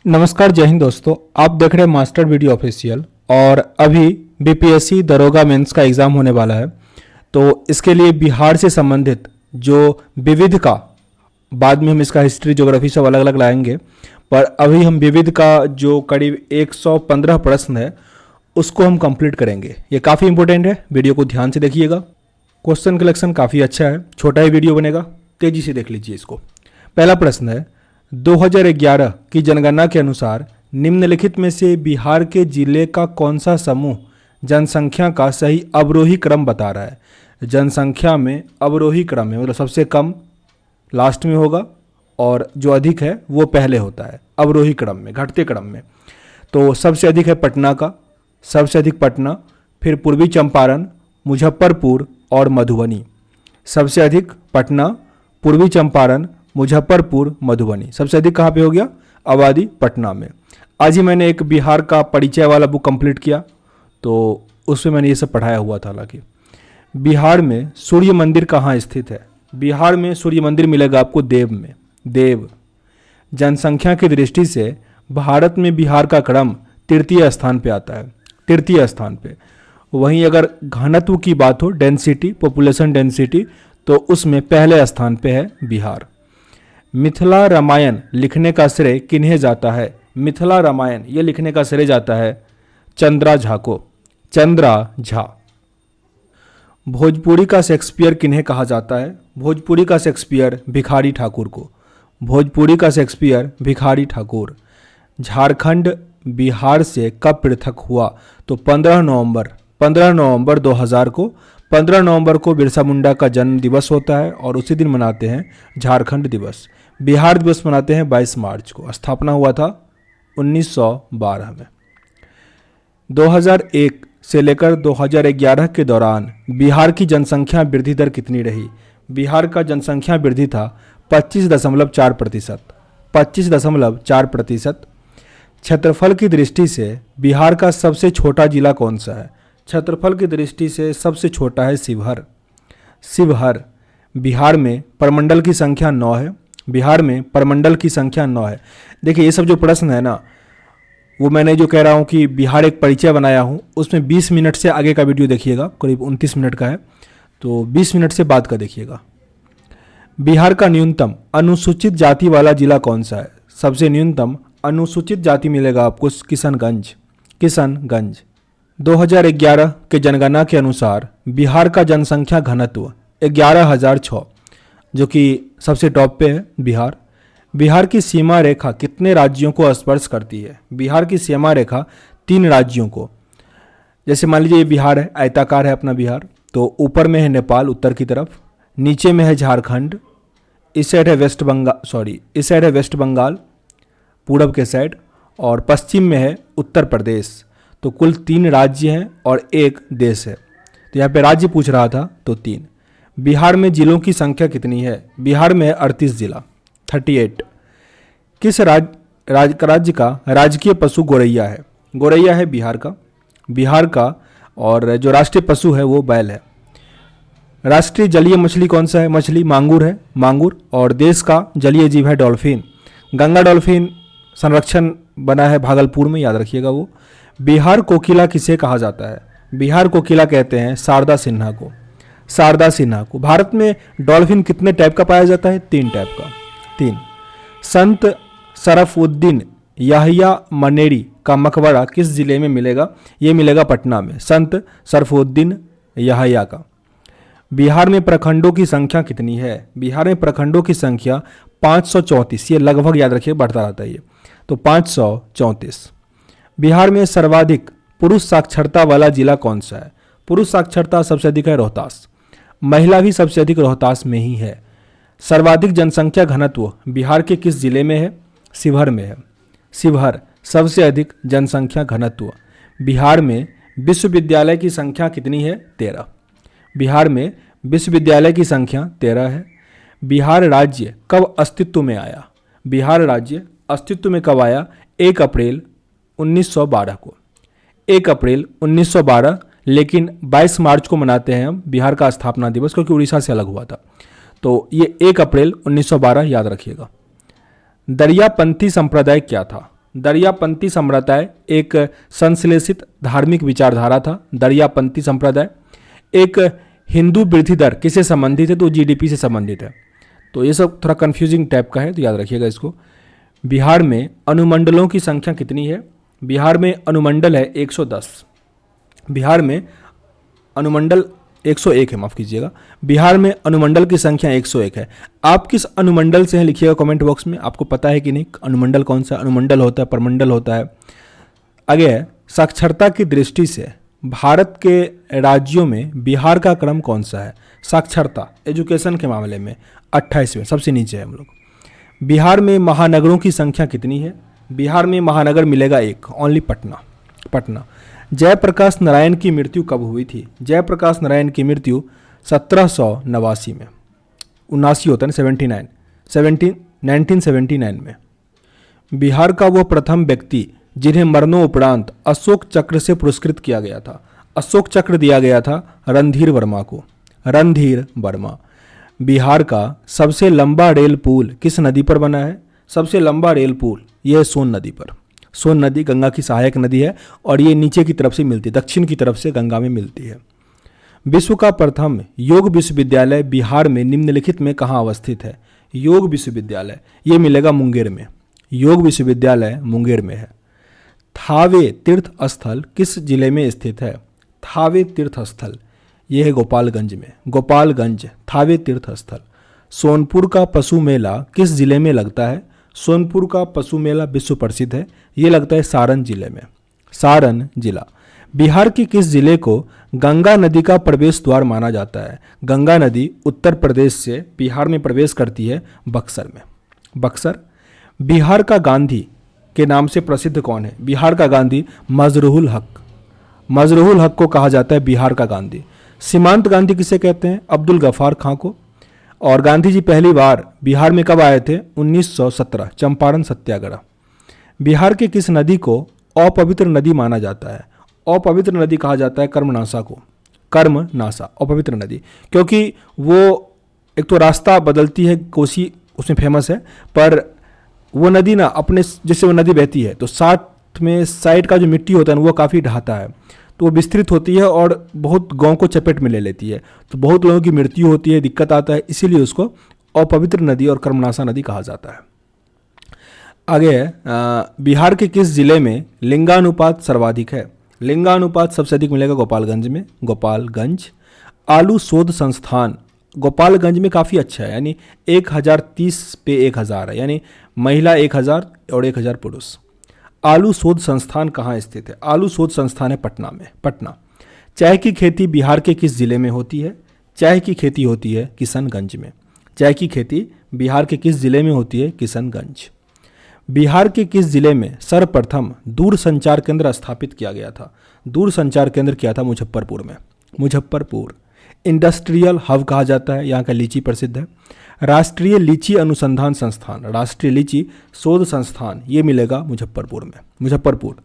नमस्कार, जय हिंद दोस्तों। आप देख रहे हैं मास्टर वीडियो ऑफिशियल। और अभी बीपीएससी दरोगा मेंस का एग्ज़ाम होने वाला है, तो इसके लिए बिहार से संबंधित जो विविध का, बाद में हम इसका हिस्ट्री ज्योग्राफी सब अलग अलग लाएंगे, पर अभी हम विविध का जो करीब 115 प्रश्न है उसको हम कंप्लीट करेंगे। ये काफ़ी इंपॉर्टेंट है, वीडियो को ध्यान से देखिएगा। क्वेश्चन कलेक्शन काफ़ी अच्छा है, छोटा ही वीडियो बनेगा, तेज़ी से देख लीजिए इसको। पहला प्रश्न है, 2011 की जनगणना के अनुसार निम्नलिखित में से बिहार के जिले का कौन सा समूह जनसंख्या का सही अवरोही क्रम बता रहा है। जनसंख्या में अवरोही क्रम में मतलब सबसे कम लास्ट में होगा और जो अधिक है वो पहले होता है, अवरोही क्रम में, घटते क्रम में। तो सबसे अधिक है पटना का, सबसे अधिक पटना, फिर पूर्वी चंपारण, मुजफ्फरपुर और मधुबनी। सबसे अधिक पटना, पूर्वी चंपारण, मुजफ्फरपुर, मधुबनी। सबसे अधिक कहाँ पे हो गया? आबादी पटना में। आज ही मैंने एक बिहार का परिचय वाला बुक कंप्लीट किया, तो उसमें मैंने ये सब पढ़ाया हुआ था। हालांकि बिहार में सूर्य मंदिर कहाँ स्थित है? बिहार में सूर्य मंदिर मिलेगा आपको देव में। देव। जनसंख्या की दृष्टि से भारत में बिहार का क्रम तृतीय स्थान पे आता है, तृतीय स्थान पे। वहीं अगर घनत्व की बात हो, डेंसिटी, पॉपुलेशन डेंसिटी, तो उसमें पहले स्थान पे है बिहार। मिथिला रामायण लिखने का श्रेय किन्हें जाता है? मिथिला रामायण ये लिखने का श्रेय जाता है चंद्रा झा को, चंद्रा झा। भोजपुरी का शेक्सपियर किन्हें कहा जाता है? भोजपुरी का शेक्सपियर भिखारी ठाकुर को, भोजपुरी का शेक्सपियर भिखारी ठाकुर। झारखंड बिहार से कब पृथक हुआ? तो 15 नवंबर 2000 को। 15 नवंबर को बिरसा मुंडा का जन्म दिवस होता है और उसी दिन मनाते हैं झारखंड दिवस। बिहार दिवस मनाते हैं 22 मार्च को। स्थापना हुआ था 1912 में। 2001 से लेकर 2011 के दौरान बिहार की जनसंख्या वृद्धि दर कितनी रही? बिहार का जनसंख्या वृद्धि था 25.4%, 25.4%। क्षेत्रफल की दृष्टि से बिहार का सबसे छोटा जिला कौन सा है? क्षेत्रफल की दृष्टि से सबसे छोटा है शिवहर। शिवहर। बिहार में प्रमंडल की संख्या 9 है, बिहार में प्रमंडल की संख्या 9 है। देखिए ये सब जो प्रश्न है ना, वो मैंने जो कह रहा हूँ कि बिहार एक परिचय बनाया हूँ, उसमें 20 मिनट से आगे का वीडियो देखिएगा, करीब 29 मिनट का है, तो 20 मिनट से बाद का देखिएगा। बिहार का न्यूनतम अनुसूचित जाति वाला जिला कौन सा है? सबसे न्यूनतम अनुसूचित जाति मिलेगा आपको किशनगंज, किशनगंज। 2011 के जनगणना के अनुसार बिहार का जनसंख्या घनत्व 11,006, जो कि सबसे टॉप पे है बिहार। बिहार की सीमा रेखा कितने राज्यों को स्पर्श करती है? बिहार की सीमा रेखा 3 राज्यों को। जैसे मान लीजिए ये बिहार है, आयताकार है अपना बिहार, तो ऊपर में है नेपाल उत्तर की तरफ, नीचे में है झारखंड, इस साइड है वेस्ट बंगाल, इस साइड है वेस्ट बंगाल पूरब के साइड, और पश्चिम में है उत्तर प्रदेश। तो कुल 3 राज्य हैं और 1 देश है। तो यहाँ पे राज्य पूछ रहा था तो 3। बिहार में जिलों की संख्या कितनी है? बिहार में है 38 जिला, 38। किस राज्य का राजकीय पशु गौरैया है? गौरैया है बिहार का, और जो राष्ट्रीय पशु है वो बैल है। राष्ट्रीय जलीय मछली कौन सा है? मछली मांगुर है, मांगुर। और देश का जलीय जीव है डॉल्फिन। गंगा डॉल्फिन संरक्षण बना है भागलपुर में, याद रखिएगा वो। बिहार कोकिला किसे कहा जाता है? बिहार कोकिला कहते हैं शारदा सिन्हा को, शारदा सिन्हा को। भारत में डॉल्फिन कितने टाइप का पाया जाता है? 3 टाइप का, 3। संत शरफुद्दीन याहिया मनेरी का मकबरा किस जिले में मिलेगा? ये मिलेगा पटना में, संत शरफुद्दीन याहिया का। बिहार में प्रखंडों की संख्या कितनी है? बिहार में प्रखंडों की संख्या 534। ये लगभग याद रखिए, बढ़ता रहता है ये, तो 534। बिहार में सर्वाधिक पुरुष साक्षरता वाला जिला कौन सा है? पुरुष साक्षरता सबसे अधिक है रोहतास, महिला भी सबसे अधिक रोहतास में ही है। सर्वाधिक जनसंख्या घनत्व बिहार के किस जिले में है? शिवहर में है। शिवहर सबसे अधिक जनसंख्या घनत्व। बिहार में विश्वविद्यालय की संख्या कितनी है? 13। बिहार में विश्वविद्यालय की संख्या 13 है। बिहार राज्य कब अस्तित्व में आया? बिहार राज्य अस्तित्व में कब आया? 1 अप्रैल 1912 को, 1 अप्रैल 1912। लेकिन 22 मार्च को मनाते हैं हम बिहार का स्थापना दिवस, क्योंकि उड़ीसा से अलग हुआ था। तो ये 1 अप्रैल 1912 याद रखिएगा। दरियापंथी संप्रदाय क्या था? दरियापंथी संप्रदाय एक संश्लेषित धार्मिक विचारधारा था। दरियापंथी संप्रदाय एक हिंदू वृद्धि दर किससे संबंधित है? तो जीडीपी से संबंधित है। तो ये सब थोड़ा कंफ्यूजिंग टाइप का है, तो याद रखिएगा इसको। बिहार में अनुमंडलों की संख्या कितनी है? बिहार में अनुमंडल है 110। बिहार में अनुमंडल 101 है, माफ़ कीजिएगा। बिहार में अनुमंडल की संख्या 101 है। आप किस अनुमंडल से हैं लिखिएगा कमेंट बॉक्स में। आपको पता है कि नहीं अनुमंडल कौन सा? अनुमंडल होता है, परमंडल होता है। आगे है, साक्षरता की दृष्टि से भारत के राज्यों में बिहार का क्रम कौन सा है? साक्षरता एजुकेशन के मामले में 28वें, सबसे नीचे है हम लोग। बिहार में महानगरों की संख्या कितनी है? बिहार में महानगर मिलेगा एक, ओनली पटना। पटना। जयप्रकाश नारायण की मृत्यु कब हुई थी? जयप्रकाश नारायण की मृत्यु 1789 में, 79 होता है ना, 1979 में। बिहार का वो प्रथम व्यक्ति जिन्हें मरणोपरांत अशोक चक्र से पुरस्कृत किया गया था, अशोक चक्र दिया गया था रणधीर वर्मा को। रणधीर वर्मा। बिहार का सबसे लंबा रेल पुल किस नदी पर बना है? सबसे लंबा रेल पुल यह है सोन नदी पर। सोन नदी गंगा की सहायक नदी है और ये नीचे की तरफ से मिलती है, दक्षिण की तरफ से गंगा में मिलती है। विश्व का प्रथम योग विश्वविद्यालय बिहार में निम्नलिखित में कहाँ अवस्थित है? योग विश्वविद्यालय ये मिलेगा मुंगेर में। योग विश्वविद्यालय मुंगेर में है। थावे तीर्थ स्थल किस जिले में स्थित है? थावे तीर्थ स्थल यह है गोपालगंज में। गोपालगंज थावे तीर्थ स्थल। सोनपुर का पशु मेला किस जिले में लगता है? सोनपुर का पशु मेला विश्व प्रसिद्ध है, ये लगता है सारण जिले में। सारण जिला। बिहार के किस जिले को गंगा नदी का प्रवेश द्वार माना जाता है? गंगा नदी उत्तर प्रदेश से बिहार में प्रवेश करती है बक्सर में। बक्सर। बिहार का गांधी के नाम से प्रसिद्ध कौन है? बिहार का गांधी मजरूहुल हक। मजरूहुल हक को कहा जाता है बिहार का गांधी। सीमांत गांधी किसे कहते हैं? अब्दुल गफ्फार खां को। और गांधी जी पहली बार बिहार में कब आए थे? 1917, चंपारण सत्याग्रह। बिहार के किस नदी को अपवित्र नदी माना जाता है? अपवित्र नदी कहा जाता है कर्मनाशा को। कर्मनाशा अपवित्र नदी, क्योंकि वो एक तो रास्ता बदलती है, कोसी उसमें फेमस है, पर वो नदी ना अपने जैसे वो नदी बहती है तो साथ में साइड का जो मिट्टी होता है ना वो काफ़ी ढहाता है, तो वो विस्तृत होती है और बहुत गांव को चपेट में ले लेती है, तो बहुत लोगों की मृत्यु होती है, दिक्कत आता है, इसीलिए उसको अपवित्र नदी और कर्मनाशा नदी कहा जाता है। आगे है, बिहार के किस जिले में लिंगानुपात सर्वाधिक है? लिंगानुपात सबसे अधिक मिलेगा गोपालगंज में। गोपालगंज। आलू शोध संस्थान गोपालगंज में काफ़ी अच्छा है, यानी 1030 पे 1000 है, यानी महिला 1000 और 1000 पुरुष। आलू शोध संस्थान कहाँ स्थित है? आलू शोध संस्थान है पटना में। पटना। चाय की खेती बिहार के किस जिले में होती है? चाय की खेती होती है किशनगंज में। चाय की खेती बिहार के किस जिले में होती है? किशनगंज। बिहार के किस जिले में सर्वप्रथम दूर संचार केंद्र स्थापित किया गया था? दूर संचार केंद्र किया था मुजफ्फरपुर में। मुजफ्फरपुर। इंडस्ट्रियल हब कहा जाता है, यहाँ का लीची प्रसिद्ध है। राष्ट्रीय लीची अनुसंधान संस्थान, राष्ट्रीय लीची शोध संस्थान, ये मिलेगा मुजफ्फरपुर में। मुजफ्फरपुर।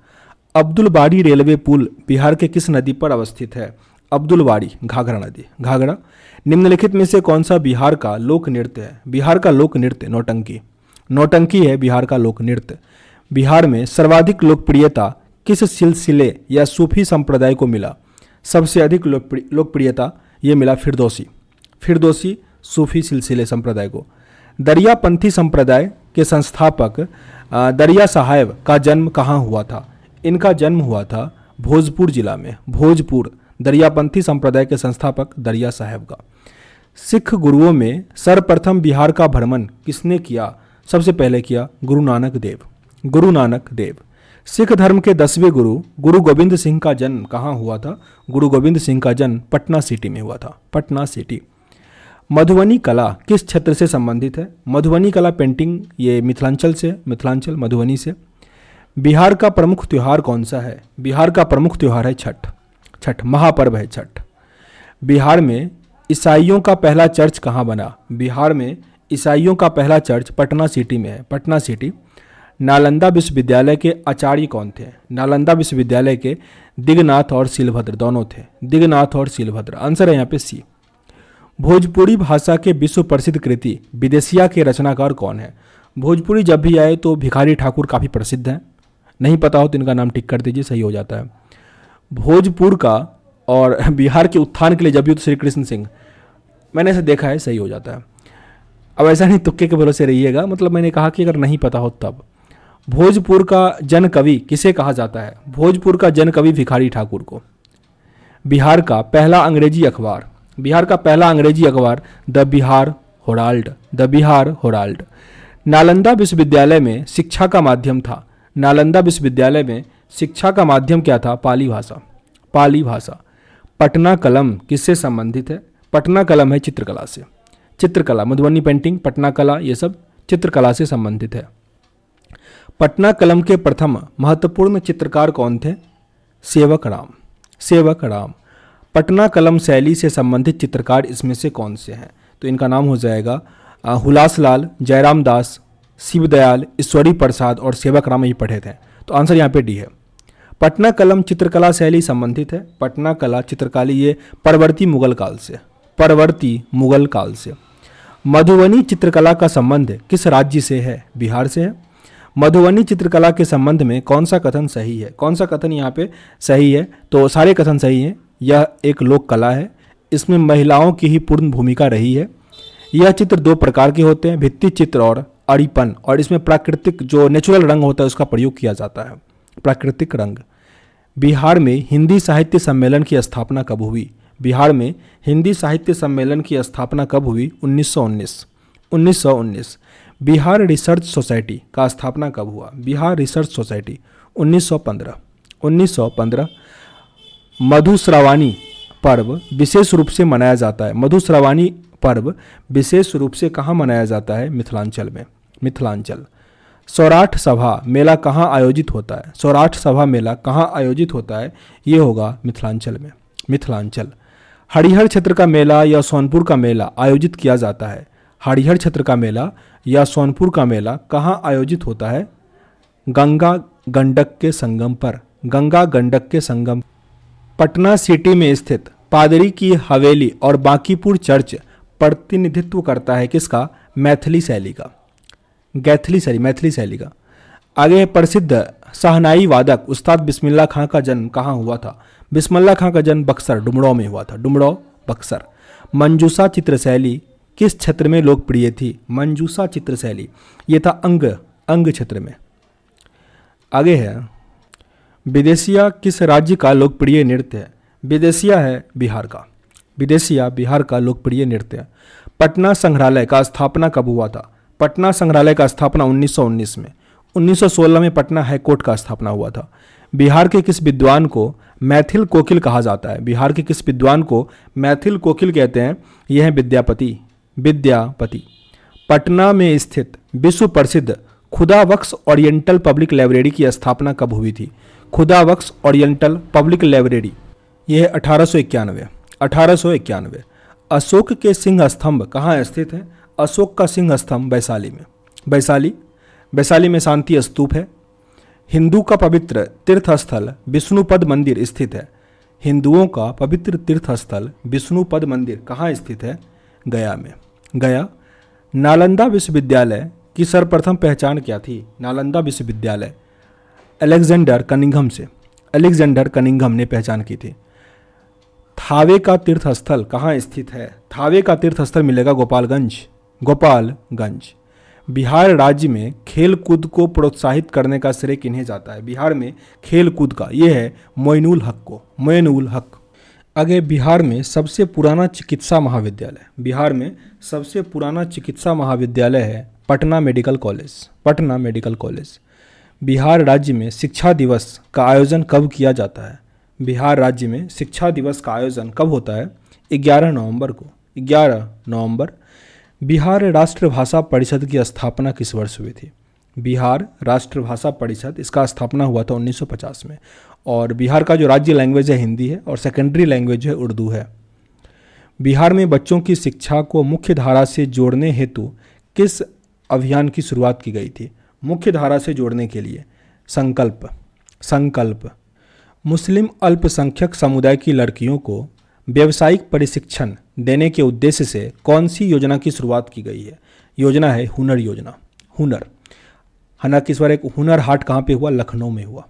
अब्दुलबाड़ी रेलवे पुल बिहार के किस नदी पर अवस्थित है? अब्दुलबाड़ी घाघरा नदी। घाघरा। निम्नलिखित में से कौन सा बिहार का लोक नृत्य है? बिहार का लोक नृत्य नौटंकी। नौटंकी है बिहार का लोक नृत्य। बिहार में सर्वाधिक लोकप्रियता किस सिलसिले या सूफी संप्रदाय को मिला? सबसे अधिक लोकप्रियता ये मिला फिरदौसी। फिरदौसी सूफी सिलसिले संप्रदाय को। दरियापंथी संप्रदाय के संस्थापक दरिया साहब का जन्म कहाँ हुआ था? इनका जन्म हुआ था भोजपुर जिला में। भोजपुर। दरियापंथी संप्रदाय के संस्थापक दरिया साहब का। सिख गुरुओं में सर्वप्रथम बिहार का भ्रमण किसने किया? सबसे पहले किया गुरु नानक देव। गुरु नानक देव। सिख धर्म के 10वें गुरु गुरु गोविंद सिंह का जन्म कहाँ हुआ था? गुरु गोविंद सिंह का जन्म पटना सिटी में हुआ था। पटना सिटी। मधुबनी कला किस क्षेत्र से संबंधित है? मधुबनी कला पेंटिंग ये मिथिलांचल से, मिथिलांचल मधुबनी से। बिहार का प्रमुख त्यौहार कौन सा है? बिहार का प्रमुख त्यौहार है छठ। छठ महापर्व है छठ। बिहार में ईसाइयों का पहला चर्च कहाँ बना? बिहार में ईसाइयों का पहला चर्च पटना सिटी में है। पटना सिटी। नालंदा विश्वविद्यालय के आचार्य कौन थे? नालंदा विश्वविद्यालय के दिगनाथ और शीलभद्र दोनों थे। दिगनाथ और शीलभद्र। आंसर है यहाँ पे सी। भोजपुरी भाषा के विश्व प्रसिद्ध कृति विदेशिया के रचनाकार कौन है? भोजपुरी जब भी आए तो भिखारी ठाकुर काफ़ी प्रसिद्ध हैं। नहीं पता हो तो इनका नाम टिक कर दीजिए, सही हो जाता है। भोजपुर का और बिहार के उत्थान के लिए जब युद्ध श्री कृष्ण सिंह, मैंने ऐसे देखा है, सही हो जाता है। अब ऐसा नहीं तुक्के के भरोसे रहिएगा, मतलब मैंने कहा कि अगर नहीं पता हो तब। भोजपुर का जन कवि किसे कहा जाता है? भोजपुर का जन कवि भिखारी ठाकुर को। बिहार का पहला अंग्रेजी अखबार, बिहार का पहला अंग्रेजी अखबार द बिहार होराल्ड, द बिहार होराल्ड। नालंदा विश्वविद्यालय में शिक्षा का माध्यम था, नालंदा विश्वविद्यालय में शिक्षा का माध्यम क्या था? पाली भाषा, पाली भाषा। पटना कलम किससे संबंधित है? पटना कलम है चित्रकला से, चित्रकला, मधुबनी पेंटिंग, पटना कला, ये सब चित्रकला से संबंधित है। पटना कलम के प्रथम महत्वपूर्ण चित्रकार कौन थे? सेवक राम, सेवक राम। पटना कलम शैली से संबंधित चित्रकार इसमें से कौन से हैं? तो इनका नाम हो जाएगा हुलासलाल, जयराम दास, शिवदयाल, ईश्वरी प्रसाद और सेवक राम, ही पढ़े थे। तो आंसर यहाँ पे डी है। पटना कलम चित्रकला शैली संबंधित है, पटना कला चित्रकाली, ये परवर्ती मुगल काल से, परवर्ती मुगल काल से। मधुबनी चित्रकला का संबंध किस राज्य से है? बिहार से है। मधुबनी चित्रकला के संबंध में कौन सा कथन सही है? कौन सा कथन यहाँ पे सही है? तो सारे कथन सही हैं। यह एक लोक कला है, इसमें महिलाओं की ही पूर्ण भूमिका रही है। यह चित्र दो प्रकार के होते हैं, भित्ति चित्र और अड़ीपन, और इसमें प्राकृतिक जो नेचुरल रंग होता है उसका प्रयोग किया जाता है, प्राकृतिक रंग। बिहार में हिंदी साहित्य सम्मेलन की स्थापना कब हुई? बिहार में हिंदी साहित्य सम्मेलन की स्थापना कब हुई? 1919, 1919। बिहार रिसर्च सोसाइटी का स्थापना कब हुआ? Bihar research society 1915, 1915। मधुश्रावणी पर्व विशेष रूप से मनाया जाता है, मधुश्रावणी पर्व विशेष रूप से कहाँ मनाया जाता है? मिथिलांचल में, मिथिलांचल। सौराठ सभा मेला कहाँ आयोजित होता है? सौराठ सभा मेला कहाँ आयोजित होता है? ये होगा मिथिलांचल में, मिथिलांचल। हरिहर क्षेत्र का मेला या सोनपुर का मेला आयोजित किया जाता है? हरिहर क्षेत्र का मेला या सोनपुर का मेला कहाँ आयोजित होता है? गंगा गंडक के संगम पर, गंगा गंडक के संगम। पटना सिटी में स्थित पादरी की हवेली और बांकीपुर चर्च प्रतिनिधित्व करता है किसका? मैथिली शैली का, गैथली शैली, मैथिली शैली का। आगे है प्रसिद्ध शहनाई वादक उस्ताद बिस्मिल्लाह खां का जन्म कहाँ हुआ था? बिस्मिल्लाह खां का जन्म बक्सर, डुमरांव में हुआ था, डुमरांव, बक्सर। मंजूसा चित्रशैली किस क्षेत्र में लोकप्रिय थी? मंजूसा चित्रशैली ये था अंग क्षेत्र में। आगे है विदेशिया किस राज्य का लोकप्रिय नृत्य है? विदेशिया है बिहार का, विदेशिया बिहार का लोकप्रिय नृत्य है। पटना संग्रहालय का स्थापना कब हुआ था? पटना संग्रहालय का स्थापना 1919 में। 1916 में पटना हाईकोर्ट का स्थापना हुआ था। बिहार के किस विद्वान को मैथिल कोकिल कहा जाता है? बिहार के किस विद्वान को मैथिल कोकिल कहते हैं? यह है विद्यापति, विद्यापति। पटना में स्थित विश्व प्रसिद्ध खुदाबख्श ओरिएंटल पब्लिक लाइब्रेरी की स्थापना कब हुई थी? खुदाबख्श ओरिएंटल पब्लिक लाइब्रेरी यह है 1891, 1891। अशोक के सिंह स्तंभ कहाँ स्थित है? अशोक का सिंह स्तंभ वैशाली में, वैशाली, वैशाली में शांति स्तूप है। हिंदू का पवित्र तीर्थस्थल विष्णुपद मंदिर स्थित है। हिंदुओं का पवित्र तीर्थस्थल विष्णुपद मंदिर कहाँ स्थित है? गया में, गया। नालंदा विश्वविद्यालय की सर्वप्रथम पहचान क्या थी? नालंदा विश्वविद्यालय अलेक्जेंडर कनिंघम से, अलेक्जेंडर कनिंघम ने पहचान की थी। थावे का तीर्थस्थल कहाँ स्थित है? थावे का तीर्थस्थल मिलेगा गोपालगंज, गोपालगंज। बिहार राज्य में खेल कूद को प्रोत्साहित करने का श्रेय किन्हें जाता है? बिहार में खेल कूद का ये है मोइनुल हक को, मोइनुल हक। आगे बिहार में सबसे पुराना चिकित्सा महाविद्यालय, बिहार में सबसे पुराना चिकित्सा महाविद्यालय है Patna medical college, Patna medical college. Bihar राज्य में शिक्षा दिवस का आयोजन कब किया जाता है? बिहार राज्य में शिक्षा दिवस का आयोजन कब होता है? 11 नवंबर को, 11 नवंबर। बिहार राष्ट्रभाषा परिषद की स्थापना किस वर्ष हुई थी? बिहार राष्ट्रभाषा परिषद, इसका स्थापना हुआ था 1950 में। और बिहार का जो राज्य लैंग्वेज है हिंदी है और सेकेंडरी लैंग्वेज है उर्दू है। बिहार में बच्चों की शिक्षा को मुख्य धारा से जोड़ने हेतु किस अभियान की शुरुआत की गई थी? मुख्य धारा से जोड़ने के लिए संकल्प, संकल्प। मुस्लिम अल्पसंख्यक समुदाय की लड़कियों को व्यावसायिक प्रशिक्षण देने के उद्देश्य से कौन सी योजना की शुरुआत की गई है? योजना है हुनर योजना, हुनर। हालांकि इस बार एक हुनर हाट कहाँ पे हुआ, लखनऊ में हुआ।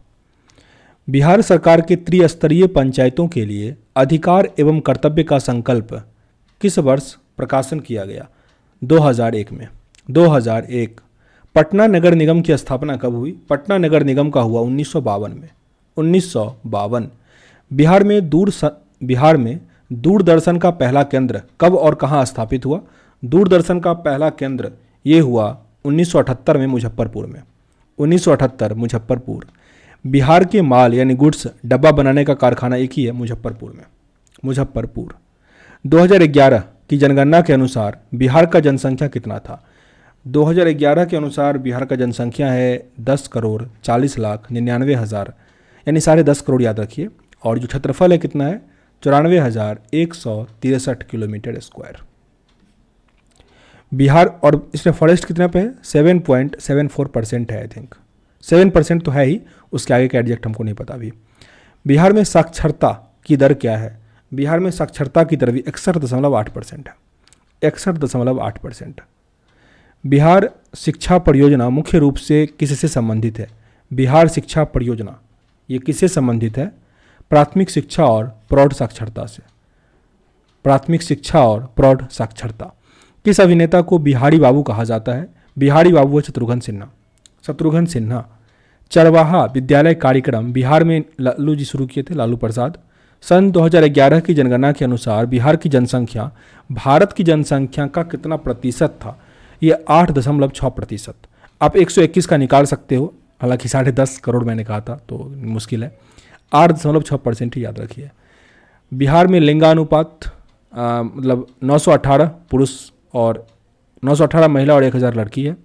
बिहार सरकार के त्रिस्तरीय पंचायतों के लिए अधिकार एवं कर्तव्य का संकल्प किस वर्ष प्रकाशन किया गया? 2001 में। 2001। पटना नगर निगम की स्थापना कब हुई? पटना नगर निगम का हुआ 1952 में। 1952। बिहार में दूरदर्शन का पहला केंद्र कब और कहाँ स्थापित हुआ? दूरदर्शन का पहला केंद्र ये हुआ 1978 में मुजफ्फरपुर में। 1978 मुजफ्फरपुर। बिहार के माल यानी गुड्स डब्बा बनाने का कारखाना एक ही है, मुजफ्फरपुर में। मुजफ्फरपुर। 2011 की जनगणना के अनुसार बिहार का जनसंख्या कितना था? 2011 के अनुसार बिहार का जनसंख्या है 10,40,99,000 यानी 10.5 करोड़ याद रखिए। और जो क्षेत्रफल है कितना है? 94,163 किलोमीटर स्क्वायर। बिहार और इसमें फॉरेस्ट कितना पे है? 7.74% है आई थिंक। 7% तो है ही, उसके आगे का एडजेक्ट हमको नहीं पता अभी। बिहार में साक्षरता की दर क्या है? बिहार में साक्षरता की दर भी 61.8% है। 61.8%। बिहार शिक्षा परियोजना मुख्य रूप से किससे संबंधित है? बिहार शिक्षा परियोजना ये किससे संबंधित है? प्राथमिक शिक्षा और प्रौढ़ साक्षरता से। प्राथमिक शिक्षा और प्रौढ़ साक्षरता। किस अभिनेता को बिहारी बाबू कहा जाता है? बिहारी बाबू है शत्रुघ्न सिन्हा। शत्रुघ्न सिन्हा। चरवाहा विद्यालय कार्यक्रम बिहार में लालू जी शुरू किए थे, लालू प्रसाद। सन 2011 की जनगणना के अनुसार बिहार की जनसंख्या भारत की जनसंख्या का कितना प्रतिशत था? ये 8.6%। आप 121 का निकाल सकते हो, हालांकि 10.5 करोड़ मैंने कहा था तो मुश्किल है। 8.6% ही याद रखिए। बिहार में लिंगानुपात मतलब 918 पुरुष और 918 महिला और 1000 लड़की है।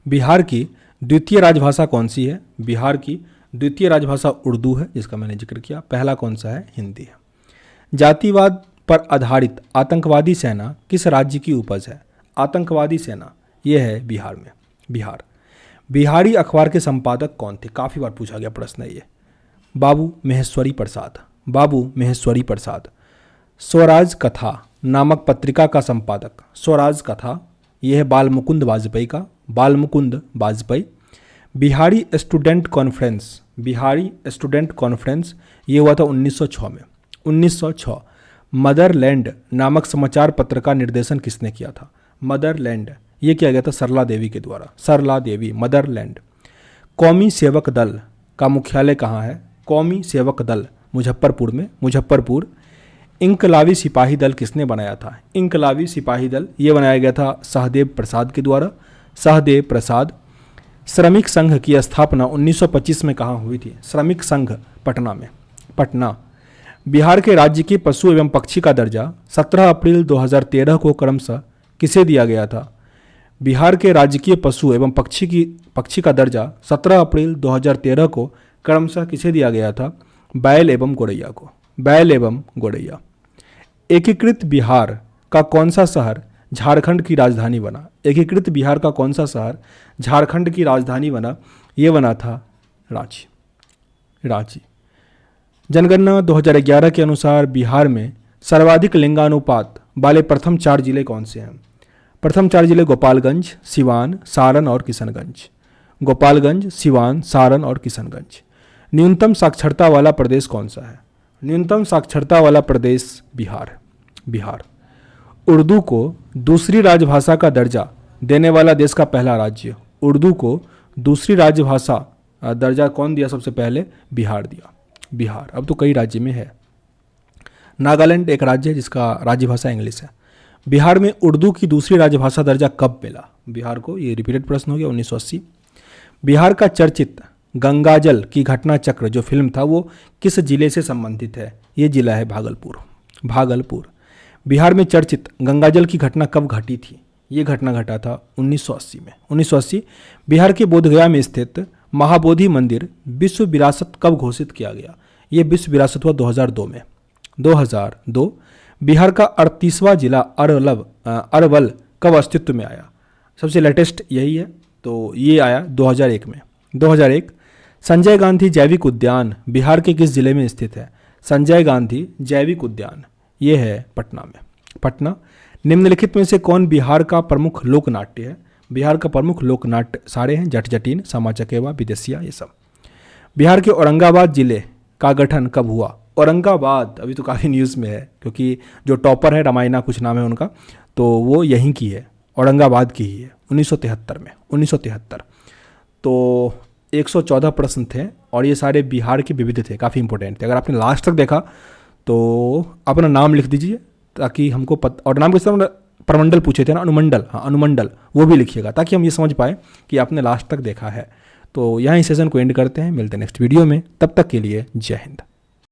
बिहार की द्वितीय राजभाषा कौन सी है? बिहार की द्वितीय राजभाषा उर्दू है, जिसका मैंने जिक्र किया। पहला कौन सा है? हिंदी है। जातिवाद पर आधारित आतंकवादी सेना किस राज्य की उपज है? आतंकवादी सेना ये है बिहार में। बिहार। बिहारी अखबार के संपादक कौन थे? काफ़ी बार पूछा गया प्रश्न है ये। बाबू महेश्वरी प्रसाद। बाबू महेश्वरी प्रसाद। स्वराज कथा नामक पत्रिका का संपादक। स्वराज कथा यह है बाल मुकुंद वाजपेयी का। बाल Mukund Vajpayee. Bihari student conference. Bihari student conference ये हुआ था 1906 में। 1906। मदरलैंड नामक समाचार पत्र का निर्देशन किसने किया था? मदरलैंड ये किया गया था सरला देवी के द्वारा। सरला देवी। मदरलैंड। कौमी सेवक दल का मुख्यालय कहाँ है? कौमी सेवक दल मुजफ्फरपुर में। मुजफ्फरपुर। इंकलाबी सिपाही दल किसने बनाया था? इंकलाबी सिपाही दल ये बनाया गया था सहदेव प्रसाद के द्वारा। सहदेव प्रसाद। श्रमिक संघ की स्थापना 1925 में कहाँ हुई थी? श्रमिक संघ पटना में। पटना। बिहार के राज्य के पशु एवं पक्षी का दर्जा 17 अप्रैल 2013 को क्रमशः किसे दिया गया था? बिहार के राजकीय पशु एवं पक्षी का दर्जा 17 अप्रैल 2013 को क्रमशः किसे दिया गया था? बैल एवं गौरैया को। बैल एवं गौरैया। एकीकृत बिहार का कौन सा शहर झारखंड की राजधानी बना? एकीकृत बिहार का कौन सा शहर झारखंड की राजधानी बना? ये बना था रांची। रांची। जनगणना 2011 के अनुसार बिहार में सर्वाधिक लिंगानुपात वाले प्रथम 4 जिले कौन से हैं? प्रथम 4 जिले गोपालगंज, सिवान, सारण और किशनगंज। गोपालगंज, सिवान, सारण और किशनगंज। न्यूनतम साक्षरता वाला प्रदेश कौन सा है? न्यूनतम साक्षरता वाला प्रदेश बिहार। बिहार। उर्दू को दूसरी राजभाषा का दर्जा देने वाला देश का पहला राज्य। उर्दू को दूसरी राजभाषा दर्जा कौन दिया सबसे पहले? बिहार दिया। बिहार। अब तो कई राज्य में है। नागालैंड एक राज्य है जिसका राज्यभाषा इंग्लिश है। बिहार में उर्दू की दूसरी राजभाषा दर्जा कब मिला बिहार को? ये रिपीटेड प्रश्न हो गया। 1980। बिहार का चर्चित गंगाजल की घटना चक्र जो फिल्म था वो किस जिले से संबंधित है? ये जिला है भागलपुर। भागलपुर। बिहार में चर्चित गंगाजल की घटना कब घटी थी? ये घटना घटा था 1980 में। 1980। बिहार के बोधगया में स्थित महाबोधि मंदिर विश्व विरासत कब घोषित किया गया? ये विश्व विरासत हुआ 2002 में। 2002। बिहार का 38वां जिला अरवल कब अस्तित्व में आया? सबसे लेटेस्ट यही है, तो ये आया 2001 में। 2001। संजय गांधी जैविक उद्यान बिहार के किस जिले में स्थित है? संजय गांधी जैविक उद्यान ये है पटना में। पटना। निम्नलिखित में से कौन बिहार का प्रमुख लोक नाट्य है? बिहार का प्रमुख लोक नाट्य सारे हैं, जट जटिन, सामा चकेवा, विदेशिया, ये सब। बिहार के औरंगाबाद जिले का गठन कब हुआ? औरंगाबाद अभी तो काफ़ी न्यूज़ में है, क्योंकि जो टॉपर है रामायणा कुछ नाम है उनका, तो वो यहीं की है, औरंगाबाद की ही है, 1973 में, 1973। तो 114 प्रश्न थे और ये सारे बिहार के विविध थे, काफ़ी इंपॉर्टेंट थे। अगर आपने लास्ट तक देखा तो अपना नाम लिख दीजिए, ताकि हमको और नाम किस तरह प्रमंडल पूछे थे ना, अनुमंडल, हाँ अनुमंडल, वो भी लिखिएगा ताकि हम ये समझ पाए कि आपने लास्ट तक देखा है। तो यहाँ इस सेशन को एंड करते हैं, मिलते हैं नेक्स्ट वीडियो में, तब तक के लिए जय हिंद।